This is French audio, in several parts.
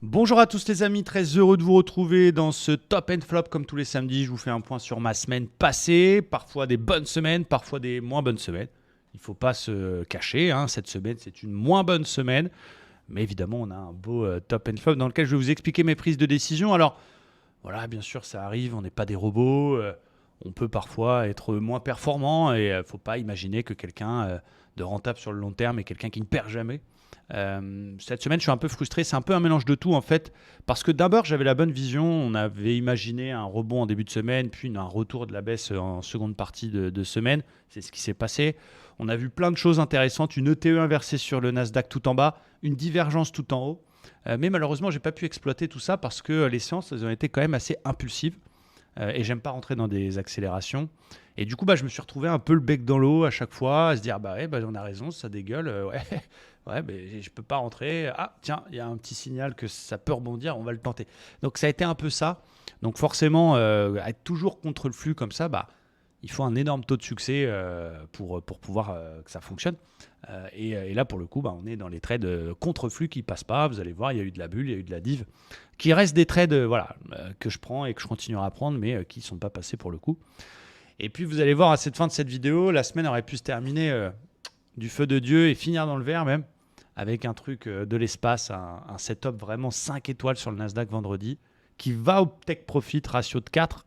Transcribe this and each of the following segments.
Bonjour à tous les amis, très heureux de vous retrouver dans ce Top and Flop comme tous les samedis. Je vous fais un point sur ma semaine passée, parfois des bonnes semaines, parfois des moins bonnes semaines. Il ne faut pas se cacher, hein, cette semaine c'est une moins bonne semaine, mais évidemment on a un beau Top and Flop dans lequel je vais vous expliquer mes prises de décision. Alors voilà, bien sûr ça arrive, on n'est pas des robots, on peut parfois être moins performant et il ne faut pas imaginer que quelqu'un de rentable sur le long terme est quelqu'un qui ne perd jamais. Cette semaine, je suis un peu frustré. C'est un peu un mélange de tout, en fait. Parce que d'abord, j'avais la bonne vision. On avait imaginé un rebond en début de semaine, puis un retour de la baisse en seconde partie de semaine. C'est ce qui s'est passé. On a vu plein de choses intéressantes. Une ETE inversée sur le Nasdaq tout en bas, une divergence tout en haut. Mais malheureusement, j'ai pas pu exploiter tout ça parce que les séances elles ont été quand même assez impulsives. Et j'aime pas rentrer dans des accélérations. Et du coup, je me suis retrouvé un peu le bec dans l'eau à chaque fois, à se dire, ouais, on a raison, ça dégueule, ouais, ouais, mais je peux pas rentrer. Ah, tiens, il y a un petit signal que ça peut rebondir, on va le tenter. Donc ça a été un peu ça. Donc forcément, être toujours contre le flux comme ça, il faut un énorme taux de succès pour pouvoir que ça fonctionne. Et là, pour le coup, on est dans les trades contre flux qui passent pas. Vous allez voir, il y a eu de la bulle, il y a eu de la div, qui restent des trades que je prends et que je continuerai à prendre, mais qui ne sont pas passés pour le coup. Et puis vous allez voir à cette fin de cette vidéo, la semaine aurait pu se terminer du feu de Dieu et finir dans le vert même, avec un truc de l'espace, un setup vraiment 5 étoiles sur le Nasdaq vendredi, qui va au Tech Profit ratio de 4,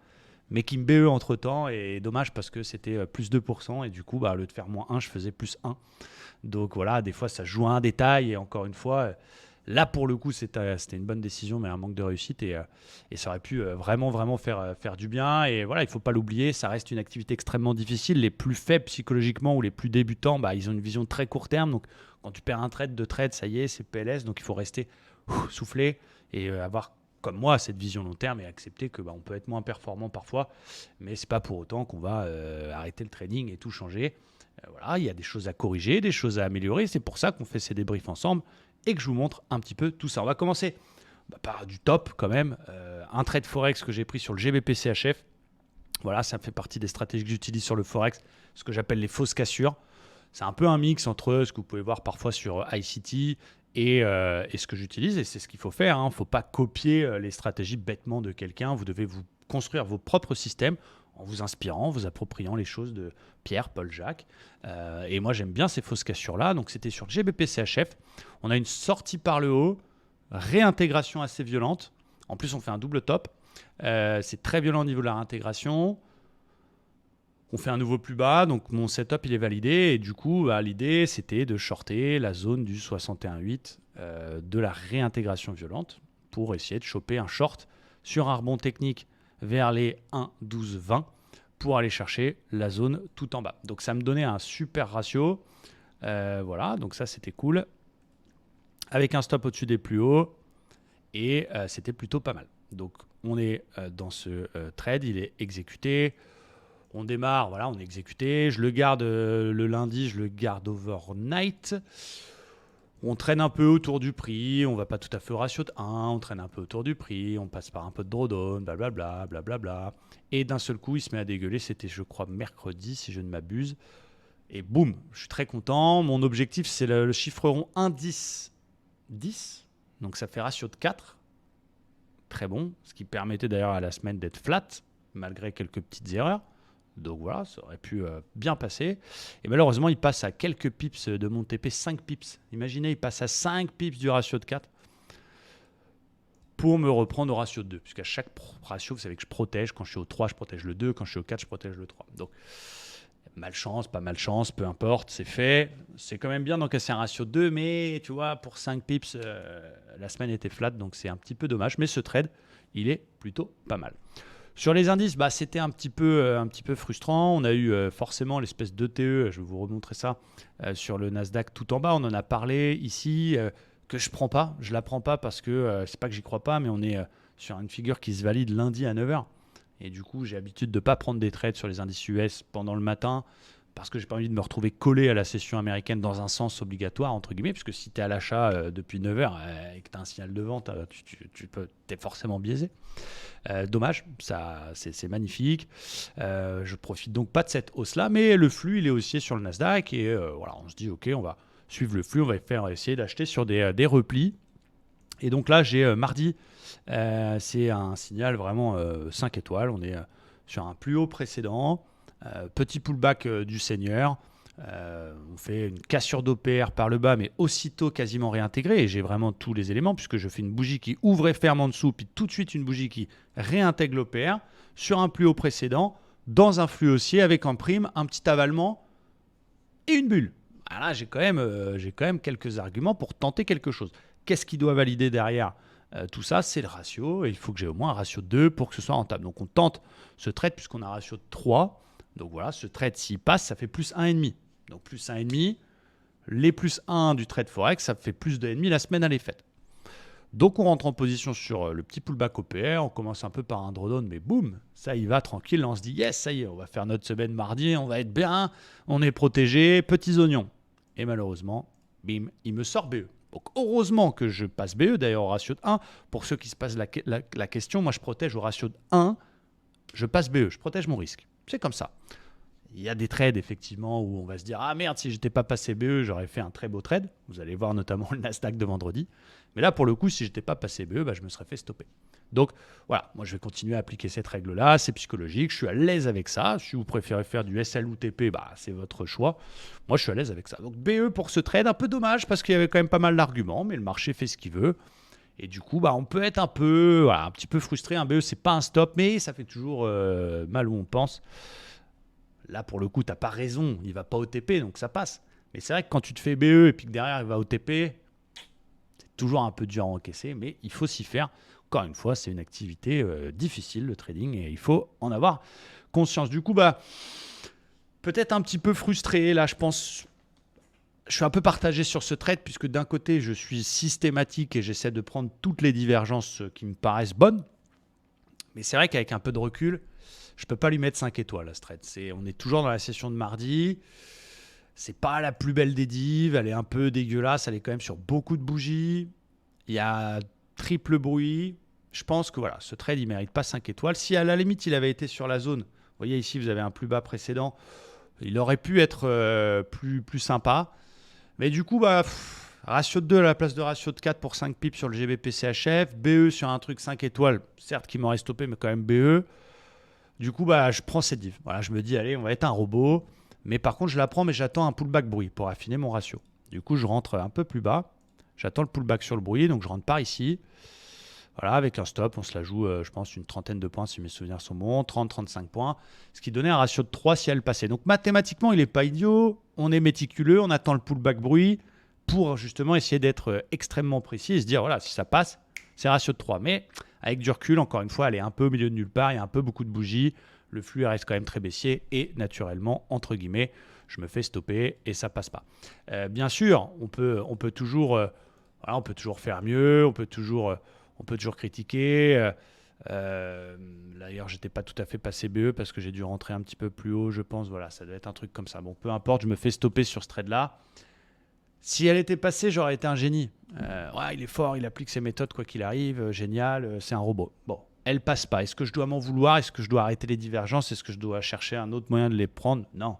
mais qui me BE entre temps, et dommage parce que c'était plus 2%, et du coup, au lieu de faire moins 1, je faisais plus 1. Donc voilà, des fois ça joue à un détail, et encore une fois, là pour le coup c'était une bonne décision, mais un manque de réussite, et ça aurait pu vraiment faire du bien. Et voilà, il ne faut pas l'oublier, ça reste une activité extrêmement difficile. Les plus faibles psychologiquement ou les plus débutants, ils ont une vision très court terme. Donc quand tu perds un trade, deux trades, ça y est, c'est PLS. Donc il faut rester soufflé et avoir comme moi cette vision long terme et accepter que on peut être moins performant parfois, mais c'est pas pour autant qu'on va arrêter le trading et tout changer. Voilà, il y a des choses à corriger, des choses à améliorer. C'est pour ça qu'on fait ces débriefs ensemble et que je vous montre un petit peu tout ça. On va commencer par du top quand même. Un trade Forex que j'ai pris sur le GBP CHF. Voilà, ça fait partie des stratégies que j'utilise sur le Forex, ce que j'appelle les fausses cassures. C'est un peu un mix entre ce que vous pouvez voir parfois sur iCity et ce que j'utilise. Et c'est ce qu'il faut faire. Il ne faut pas copier les stratégies bêtement de quelqu'un. Vous devez vous construire vos propres systèmes en vous inspirant, vous appropriant les choses de Pierre, Paul, Jacques. Et moi, j'aime bien ces fausses cassures-là. Donc, c'était sur GBP CHF. On a une sortie par le haut, réintégration assez violente. En plus, on fait un double top. C'est très violent au niveau de la réintégration. On fait un nouveau plus bas, donc mon setup il est validé. Et du coup, l'idée c'était de shorter la zone du 61,8 de la réintégration violente pour essayer de choper un short sur un rebond technique vers les 1,12,20 pour aller chercher la zone tout en bas. Donc ça me donnait un super ratio. Voilà, donc ça c'était cool. Avec un stop au-dessus des plus hauts. Et c'était plutôt pas mal. Donc on est dans ce trade, il est exécuté. On démarre, voilà, on est exécuté. Je le garde le lundi, je le garde overnight. On traîne un peu autour du prix, on va pas tout à fait au ratio de 1, on traîne un peu autour du prix, on passe par un peu de drawdown, blablabla, blablabla. Et d'un seul coup, il se met à dégueuler. C'était, je crois, mercredi, si je ne m'abuse. Et boum, je suis très content. Mon objectif, c'est le chiffre rond 1,10. 10. Donc ça fait ratio de 4. Très bon. Ce qui permettait d'ailleurs à la semaine d'être flat, malgré quelques petites erreurs. Donc voilà, ça aurait pu bien passer. Et malheureusement, il passe à quelques pips de mon TP, 5 pips. Imaginez, il passe à 5 pips du ratio de 4 pour me reprendre au ratio de 2. Puisqu'à chaque ratio, vous savez que je protège. Quand je suis au 3, je protège le 2. Quand je suis au 4, je protège le 3. Donc, malchance, pas malchance, peu importe, c'est fait. C'est quand même bien d'encaisser un ratio de 2, mais tu vois, pour 5 pips, la semaine était flat, donc c'est un petit peu dommage. Mais ce trade, il est plutôt pas mal. Sur les indices, c'était un petit peu frustrant. On a eu forcément l'espèce d'ETE, je vais vous remontrer ça, sur le Nasdaq tout en bas. On en a parlé ici, que je prends pas. Je la prends pas parce que c'est pas que j'y crois pas, mais on est sur une figure qui se valide lundi à 9h. Et du coup, j'ai l'habitude de ne pas prendre des trades sur les indices US pendant le matin parce que j'ai pas envie de me retrouver collé à la session américaine dans un sens obligatoire, entre guillemets, puisque si tu es à l'achat depuis 9h et que tu as un signal de vente, tu es forcément biaisé. Dommage, ça, c'est magnifique. Je profite donc pas de cette hausse-là, mais le flux, il est haussier sur le Nasdaq. Et voilà, on se dit, OK, on va suivre le flux, on va essayer d'acheter sur des replis. Et donc là, j'ai mardi, c'est un signal vraiment 5 étoiles. On est sur un plus haut précédent. Petit pullback du Seigneur. On fait une cassure d'OPR par le bas, mais aussitôt quasiment réintégrée. Et j'ai vraiment tous les éléments, puisque je fais une bougie qui ouvre et ferme en dessous, puis tout de suite une bougie qui réintègre l'OPR sur un plus haut précédent, dans un flux haussier, avec en prime un petit avalement et une bulle. Là, j'ai quand même quelques arguments pour tenter quelque chose. Qu'est-ce qui doit valider derrière tout ça? C'est le ratio. Et il faut que j'ai au moins un ratio de 2 pour que ce soit rentable. Donc on tente ce trade puisqu'on a un ratio de 3. Donc voilà, ce trade, s'il passe, ça fait plus 1,5. Donc plus 1,5. Les plus 1 du trade Forex, ça fait plus de 1,5 la semaine, elle est faite. Donc on rentre en position sur le petit pullback OPR. On commence un peu par un drawdown, mais boum, ça y va tranquille. Là, on se dit yes, ça y est, on va faire notre semaine mardi, on va être bien, on est protégé, petits oignons. Et malheureusement, bim, il me sort BE. Donc heureusement que je passe BE, d'ailleurs au ratio de 1. Pour ceux qui se posent la question, moi je protège au ratio de 1, je passe BE, je protège mon risque. C'est comme ça. Il y a des trades effectivement où on va se dire ah merde, si j'étais pas passé BE, j'aurais fait un très beau trade. Vous allez voir notamment le Nasdaq de vendredi. Mais là pour le coup, si j'étais pas passé BE, je me serais fait stopper. Donc voilà, moi je vais continuer à appliquer cette règle-là, c'est psychologique, je suis à l'aise avec ça. Si vous préférez faire du SL ou TP, c'est votre choix. Moi je suis à l'aise avec ça. Donc BE pour ce trade, un peu dommage parce qu'il y avait quand même pas mal d'arguments, mais le marché fait ce qu'il veut. Et du coup, on peut être un petit peu frustré. Un BE, c'est pas un stop, mais ça fait toujours mal où on pense. Là, pour le coup, tu n'as pas raison. Il ne va pas au TP, donc ça passe. Mais c'est vrai que quand tu te fais BE et puis que derrière, il va au TP, c'est toujours un peu dur à encaisser, mais il faut s'y faire. Encore une fois, c'est une activité difficile, le trading, et il faut en avoir conscience. Du coup, peut-être un petit peu frustré. Là, je pense, je suis un peu partagé sur ce trade, puisque d'un côté, je suis systématique et j'essaie de prendre toutes les divergences qui me paraissent bonnes. Mais c'est vrai qu'avec un peu de recul, je ne peux pas lui mettre 5 étoiles à ce trade. On est toujours dans la session de mardi. C'est pas la plus belle des divs. Elle est un peu dégueulasse. Elle est quand même sur beaucoup de bougies. Il y a triple bruit. Je pense que ce trade, il ne mérite pas 5 étoiles. Si à la limite, il avait été sur la zone, vous voyez ici, vous avez un plus bas précédent, il aurait pu être plus sympa. Mais du coup, ratio de 2 à la place de ratio de 4 pour 5 pips sur le GBP CHF. BE sur un truc 5 étoiles. Certes, qui m'aurait stoppé, mais quand même BE. Du coup, je prends cette div. Voilà, je me dis, allez, on va être un robot. Mais par contre, je la prends, mais j'attends un pullback bruit pour affiner mon ratio. Du coup, je rentre un peu plus bas. J'attends le pullback sur le bruit, donc je rentre par ici. Voilà, avec un stop, on se la joue, je pense, une trentaine de points si mes souvenirs sont bons. 30-35 points. Ce qui donnait un ratio de 3 si elle passait. Donc mathématiquement, il n'est pas idiot. On est méticuleux, on attend le pullback bruit pour justement essayer d'être extrêmement précis et se dire, voilà, si ça passe, c'est ratio de 3. Mais avec du recul, encore une fois, elle est un peu au milieu de nulle part, il y a un peu beaucoup de bougies, le flux reste quand même très baissier et naturellement, entre guillemets, je me fais stopper et ça passe pas. Bien sûr, on peut toujours faire mieux, on peut toujours critiquer. D'ailleurs, j'étais pas tout à fait passé BE parce que j'ai dû rentrer un petit peu plus haut, je pense. Voilà, ça doit être un truc comme ça. Bon, peu importe, je me fais stopper sur ce trade-là. Si elle était passée, j'aurais été un génie. Il est fort, il applique ses méthodes quoi qu'il arrive, génial, c'est un robot. Bon, elle passe pas. Est-ce que je dois m'en vouloir? Est-ce que je dois arrêter les divergences? Est-ce que je dois chercher un autre moyen de les prendre? Non.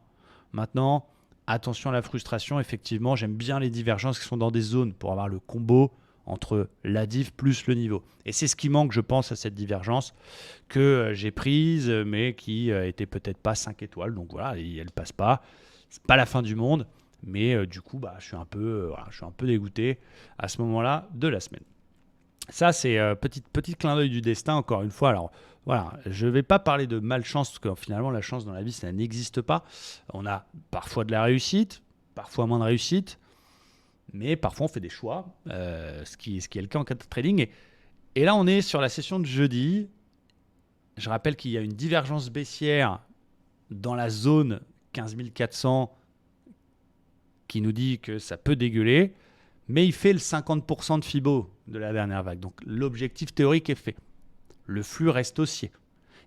Maintenant, attention à la frustration. Effectivement, j'aime bien les divergences qui sont dans des zones pour avoir le combo entre la div plus le niveau. Et c'est ce qui manque, je pense, à cette divergence que j'ai prise, mais qui était peut-être pas 5 étoiles. Donc voilà, elle passe pas. C'est pas la fin du monde. Mais du coup, je suis un peu dégoûté à ce moment-là de la semaine. Ça, c'est petit clin d'œil du destin, encore une fois. Alors, voilà, je ne vais pas parler de malchance, parce que finalement, la chance dans la vie, ça n'existe pas. On a parfois de la réussite, parfois moins de réussite, mais parfois, on fait des choix, ce qui est le cas en cas de trading. Et là, on est sur la session de jeudi. Je rappelle qu'il y a une divergence baissière dans la zone 15 400 qui nous dit que ça peut dégueuler, mais il fait le 50% de Fibo de la dernière vague. Donc l'objectif théorique est fait. Le flux reste haussier.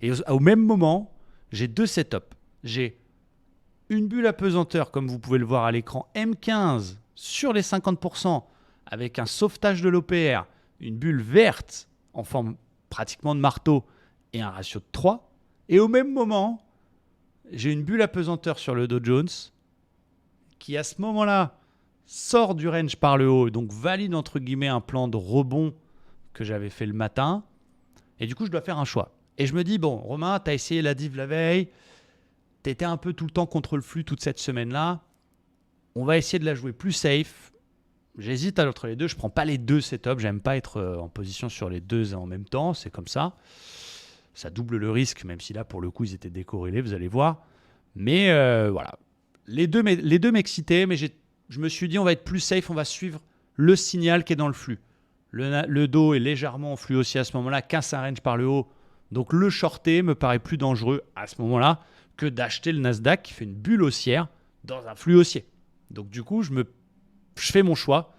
Et au même moment, j'ai deux setups. J'ai une bulle à pesanteur, comme vous pouvez le voir à l'écran, M15 sur les 50%, avec un sauvetage de l'OPR, une bulle verte en forme pratiquement de marteau et un ratio de 3. Et au même moment, j'ai une bulle à pesanteur sur le Dow Jones qui à ce moment-là sort du range par le haut, donc valide entre guillemets un plan de rebond que j'avais fait le matin. Et du coup, je dois faire un choix. Et je me dis, bon, Romain, tu as essayé la div la veille. Tu étais un peu tout le temps contre le flux toute cette semaine-là. On va essayer de la jouer plus safe. J'hésite entre les deux. Je ne prends pas les deux setups. J'aime pas être en position sur les deux en même temps. C'est comme ça. Ça double le risque, même si là, pour le coup, ils étaient décorrélés, vous allez voir. Mais voilà. Les deux m'excitaient, mais je me suis dit, on va être plus safe. On va suivre le signal qui est dans le flux. Le dos est légèrement en flux aussi à ce moment-là, casse un range par le haut. Donc le shorter me paraît plus dangereux à ce moment-là que d'acheter le Nasdaq qui fait une bulle haussière dans un flux haussier. Donc du coup, je fais mon choix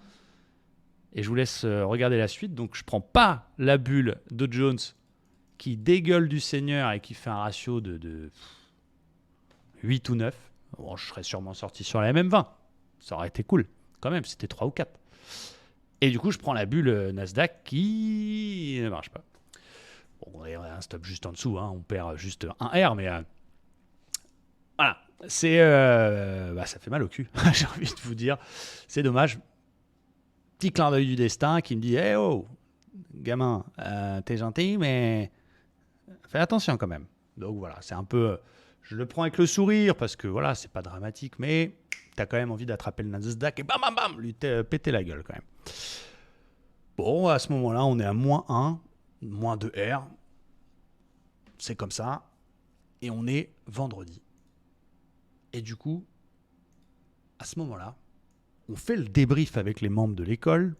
et je vous laisse regarder la suite. Donc je ne prends pas la bulle de Jones qui dégueule du Seigneur et qui fait un ratio de 8 ou 9. Bon, je serais sûrement sorti sur la MM20. Ça aurait été cool. Quand même, c'était 3 ou 4. Et du coup, je prends la bulle Nasdaq qui ne marche pas. Bon, on a un stop juste en dessous. Hein. On perd juste un R, mais voilà. Ça fait mal au cul, j'ai envie de vous dire. C'est dommage. Petit clin d'œil du destin qui me dit hey, oh, gamin, t'es gentil, mais fais attention quand même. Donc voilà, c'est un peu. Je le prends avec le sourire parce que voilà, c'est pas dramatique, mais t'as quand même envie d'attraper le Nasdaq et bam, bam, bam, lui péter la gueule quand même. Bon, à ce moment-là, on est à -1, -2 R. C'est comme ça. Et on est vendredi. Et du coup, à ce moment-là, on fait le débrief avec les membres de l'école.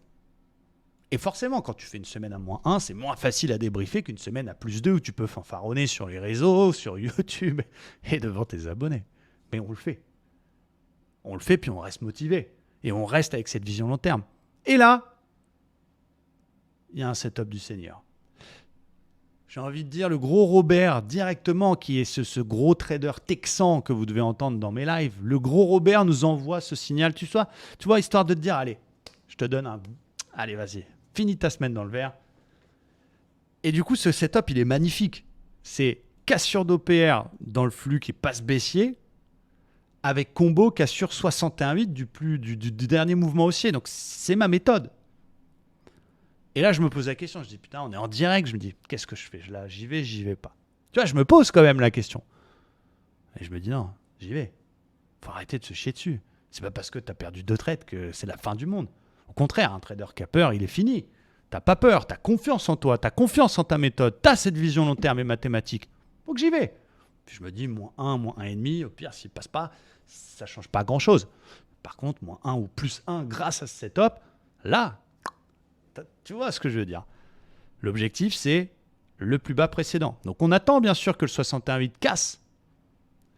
Et forcément, quand tu fais une semaine à -1, c'est moins facile à débriefer qu'une semaine à +2 où tu peux fanfaronner sur les réseaux, sur YouTube et devant tes abonnés. Mais on le fait. On le fait, puis on reste motivé. Et on reste avec cette vision long terme. Et là, il y a un setup du Seigneur. J'ai envie de dire le gros Robert directement, qui est ce gros trader texan que vous devez entendre dans mes lives. Le gros Robert nous envoie ce signal. Tu vois, histoire de te dire, allez, je te donne un... Allez, vas-y, finis ta semaine dans le vert. Et du coup, ce setup, il est magnifique. C'est cassure d'OPR dans le flux qui passe baissier, avec combo cassure 61,8 du dernier mouvement haussier. Donc, c'est ma méthode. Et là, je me pose la question. Je dis, putain, on est en direct. Je me dis, qu'est-ce que je fais? Là, j'y vais pas. Tu vois, je me pose quand même la question. Et je me dis, non, j'y vais. Faut arrêter de se chier dessus. C'est pas parce que tu as perdu 2 trades que c'est la fin du monde. Au contraire, un trader qui a peur, il est fini. T'as pas peur, t'as confiance en toi, t'as confiance en ta méthode, t'as cette vision long terme et mathématique. Donc j'y vais. Puis je me dis, -1, -1,5, au pire, s'il passe pas, ça change pas grand-chose. Par contre, -1 ou +1 grâce à ce setup, là, tu vois ce que je veux dire. L'objectif, c'est le plus bas précédent. Donc on attend bien sûr que le 61,8 casse.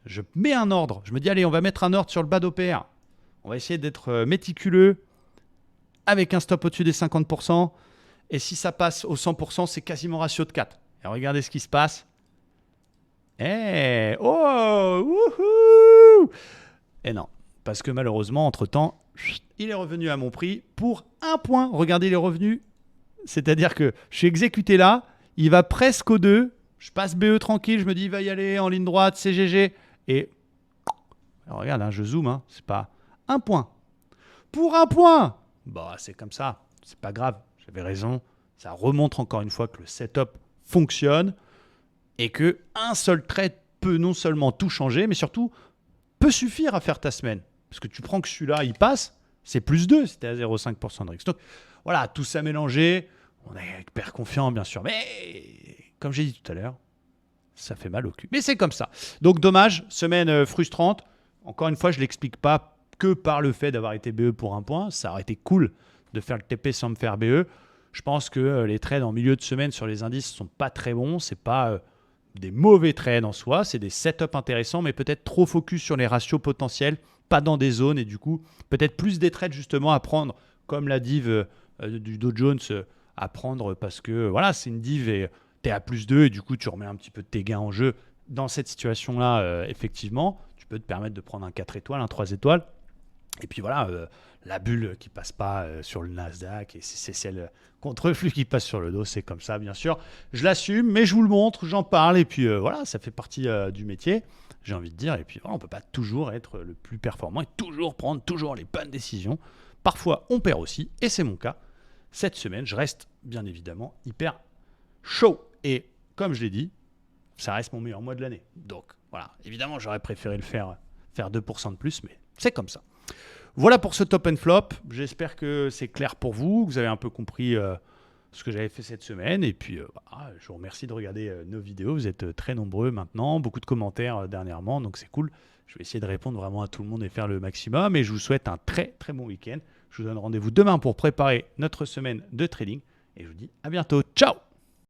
Je mets un ordre. Je me dis, allez, on va mettre un ordre sur le bas d'OPR. On va essayer d'être méticuleux avec un stop au-dessus des 50%. Et si ça passe au 100%, c'est quasiment ratio de 4. Et regardez ce qui se passe. Oh, wouhou! Et non, parce que malheureusement, entre-temps, il est revenu à mon prix pour 1 point. Regardez les revenus. C'est-à-dire que je suis exécuté là, il va presque au 2. Je passe BE tranquille, je me dis, il va y aller en ligne droite, CGG. Et alors, regarde, hein, je zoome, hein, c'est pas 1 point. Pour 1 point! Bah, c'est comme ça, c'est pas grave, j'avais raison. Ça remontre encore une fois que le setup fonctionne et que un seul trade peut non seulement tout changer, mais surtout peut suffire à faire ta semaine. Parce que tu prends que celui-là, il passe, c'est +2, c'était à 0,5% de risque. Donc voilà, tout ça mélangé, on est hyper confiant bien sûr, mais comme j'ai dit tout à l'heure, ça fait mal au cul. Mais c'est comme ça. Donc dommage, semaine frustrante. Encore une fois, je ne l'explique pas que par le fait d'avoir été BE pour 1 point. Ça aurait été cool de faire le TP sans me faire BE. Je pense que les trades en milieu de semaine sur les indices ne sont pas très bons. Ce n'est pas des mauvais trades en soi. C'est des setups intéressants, mais peut-être trop focus sur les ratios potentiels, pas dans des zones. Et du coup, peut-être plus des trades justement à prendre, comme la div du Dow Jones, à prendre parce que voilà, c'est une div et tu es à +2 et du coup, tu remets un petit peu de tes gains en jeu. Dans cette situation-là, effectivement, tu peux te permettre de prendre un 4 étoiles, un 3 étoiles. Et puis voilà, la bulle qui passe pas sur le Nasdaq, et c'est celle contre-flux qui passe sur le dos, c'est comme ça bien sûr. Je l'assume, mais je vous le montre, j'en parle, et puis voilà, ça fait partie du métier, j'ai envie de dire. Et puis voilà, on ne peut pas toujours être le plus performant et toujours prendre toujours les bonnes décisions. Parfois, on perd aussi, et c'est mon cas. Cette semaine, je reste bien évidemment hyper chaud. Et comme je l'ai dit, ça reste mon meilleur mois de l'année. Donc voilà, évidemment, j'aurais préféré le faire 2% de plus, mais c'est comme ça. Voilà pour ce top and flop. J'espère que c'est clair pour vous, que vous avez un peu compris ce que j'avais fait cette semaine. Et puis, je vous remercie de regarder nos vidéos. Vous êtes très nombreux maintenant, beaucoup de commentaires dernièrement, donc c'est cool. Je vais essayer de répondre vraiment à tout le monde et faire le maximum. Et je vous souhaite un très très bon week-end. Je vous donne rendez-vous demain pour préparer notre semaine de trading. Et je vous dis à bientôt. Ciao!